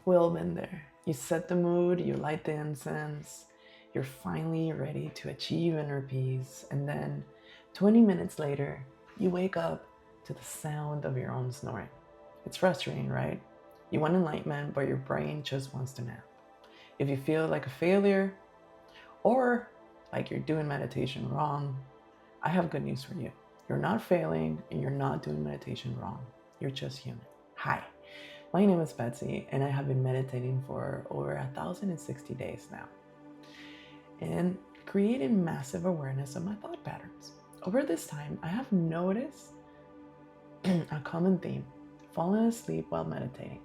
We all been there. You set the mood, you light the incense, you're finally ready to achieve inner peace, and then 20 minutes later, you wake up to the sound of your own snoring. It's frustrating, right? You want enlightenment, but your brain just wants to nap. If you feel like a failure or like you're doing meditation wrong, I have good news for you. You're not failing and you're not doing meditation wrong. You're just human. Hi, my name is Betsy and I have been meditating for over 1,060 days now and creating massive awareness of my thought patterns. Over this time, I have noticed a common theme: falling asleep while meditating.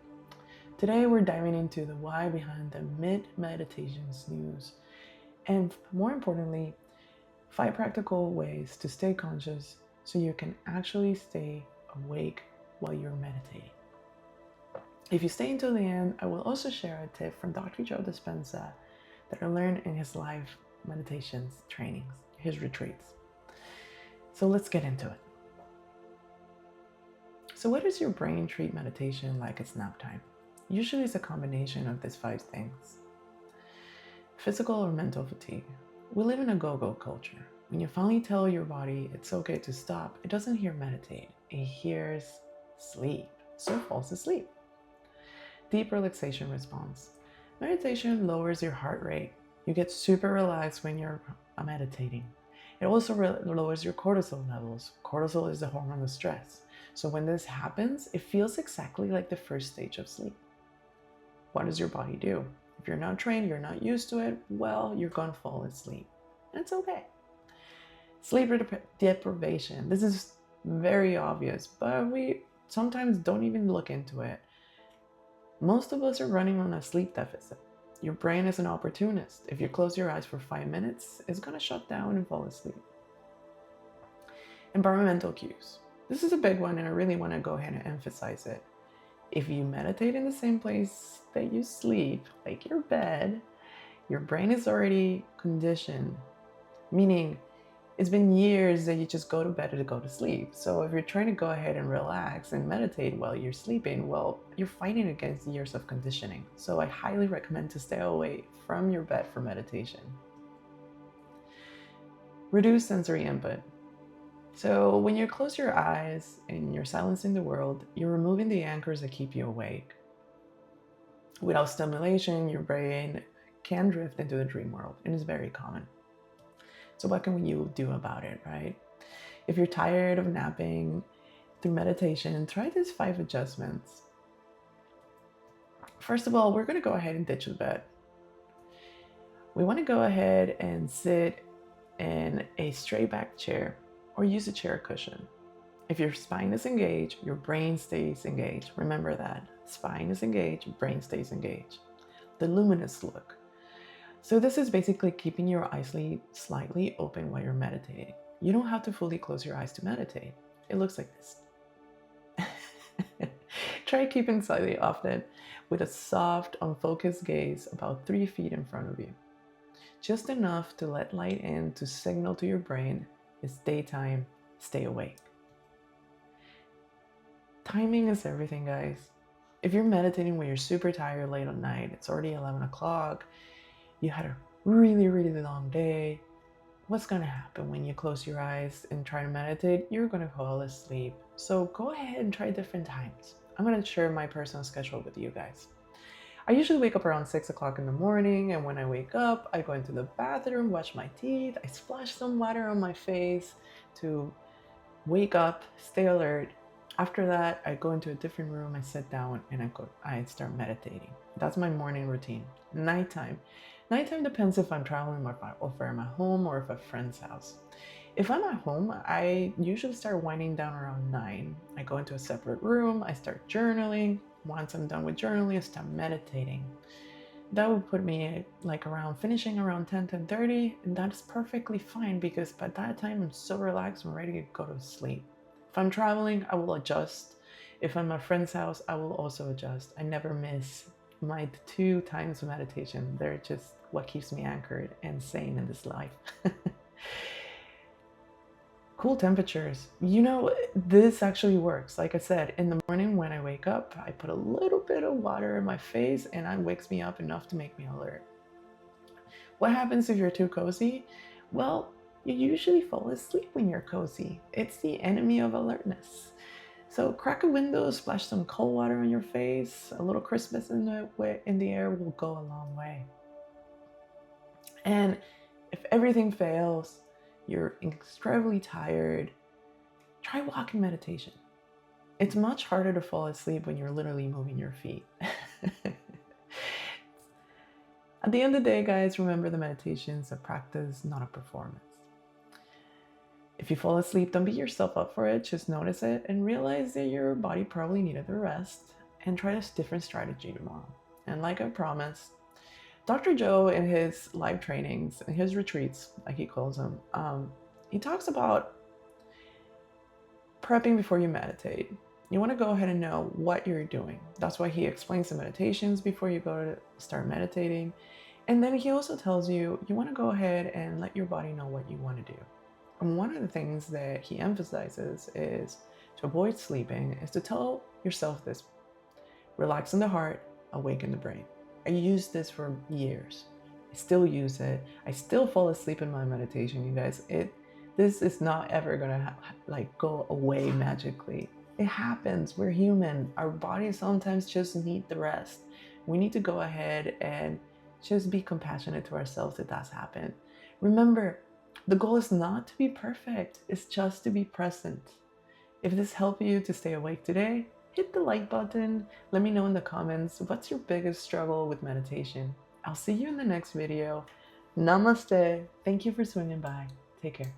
Today, we're diving into the why behind the mid-meditation snooze, and more importantly, 5 practical ways to stay conscious so you can actually stay awake while you're meditating. If you stay until the end, I will also share a tip from Dr. Joe Dispenza that I learned in his live meditations trainings, his retreats. So let's get into it. So what does your brain treat meditation like it's nap time? Usually it's a combination of these 5 things. Physical or mental fatigue. We live in a go-go culture. When you finally tell your body it's okay to stop, it doesn't hear meditate, it hears sleep, so it falls asleep. Deep relaxation response. Meditation lowers your heart rate. You get super relaxed when you're meditating. It also lowers your cortisol levels. Cortisol is the hormone of stress. So when this happens, it feels exactly like the first stage of sleep. What does your body do? If you're not trained, you're not used to it, well, you're going to fall asleep. And it's okay. Sleep deprivation. This is very obvious, but we sometimes don't even look into it. Most of us are running on a sleep deficit. Your brain is an opportunist. If you close your eyes for 5 minutes, it's going to shut down and fall asleep. Environmental cues. This is a big one, and I really want to go ahead and emphasize it. If you meditate in the same place that you sleep, like your bed, your brain is already conditioned, meaning it's been years that you just go to bed to go to sleep. So if you're trying to go ahead and relax and meditate while you're sleeping, well, you're fighting against years of conditioning. So I highly recommend to stay away from your bed for meditation. Reduce sensory input. So when you close your eyes and you're silencing the world, you're removing the anchors that keep you awake. Without stimulation, your brain can drift into the dream world, and it's very common. So what can you do about it, right? If you're tired of napping through meditation, try these 5 adjustments. First of all, we're going to go ahead and ditch the bed. We want to go ahead and sit in a straight back chair or use a chair cushion. If your spine is engaged, your brain stays engaged. Remember that. Spine is engaged, brain stays engaged. The luminous look. So this is basically keeping your eyes slightly open while you're meditating. You don't have to fully close your eyes to meditate. It looks like this. Try keeping slightly often with a soft, unfocused gaze about 3 feet in front of you. Just enough to let light in to signal to your brain it's daytime, stay awake. Timing is everything, guys. If you're meditating when you're super tired late at night, it's already 11 o'clock, you had a really, really long day, what's going to happen when you close your eyes and try to meditate? You're going to fall asleep. So go ahead and try different times. I'm going to share my personal schedule with you guys. I usually wake up around 6 o'clock in the morning, and when I wake up, I go into the bathroom, wash my teeth, I splash some water on my face to wake up, stay alert. After that, I go into a different room, I sit down, and I start meditating. That's my morning routine. Nighttime. Nighttime depends if I'm traveling or if I'm at home or if at a friend's house. If I'm at home, I usually start winding down around 9. I go into a separate room, I start journaling. Once I'm done with journaling, I start meditating. That would put me finishing around 10:30, and that's perfectly fine because by that time I'm so relaxed, I'm ready to go to sleep. If I'm traveling, I will adjust. If I'm at a friend's house, I will also adjust. I never miss my 2 times of meditation. They're just what keeps me anchored and sane in this life. Cool temperatures. You know, this actually works. Like I said, in the morning when I wake up, I put a little bit of water in my face and it wakes me up enough to make me alert. What happens if you're too cozy? Well, you usually fall asleep when you're cozy. It's the enemy of alertness. So crack a window, splash some cold water on your face, a little crispness in the air will go a long way. And if everything fails, you're incredibly tired, try walking meditation. It's much harder to fall asleep when you're literally moving your feet. At the end of the day, guys, remember the meditation's a practice, not a performance. If you fall asleep, don't beat yourself up for it. Just notice it and realize that your body probably needed the rest, and try a different strategy tomorrow. And like I promised, Dr. Joe in his live trainings, in his retreats, like he calls them, he talks about prepping before you meditate. You want to go ahead and know what you're doing. That's why he explains the meditations before you go to start meditating. And then he also tells you, you want to go ahead and let your body know what you want to do. And one of the things that he emphasizes is to avoid sleeping is to tell yourself this: relax in the heart, awaken the brain. I used this for years. I still use it. I still fall asleep in my meditation, you guys. This is not ever gonna go away magically. It happens. We're human. Our bodies sometimes just need the rest. We need to go ahead and just be compassionate to ourselves if that's happened. Remember, the goal is not to be perfect. It's just to be present. If this helped you to stay awake today, hit the like button. Let me know in the comments, what's your biggest struggle with meditation? I'll see you in the next video. Namaste. Thank you for swinging by. Take care.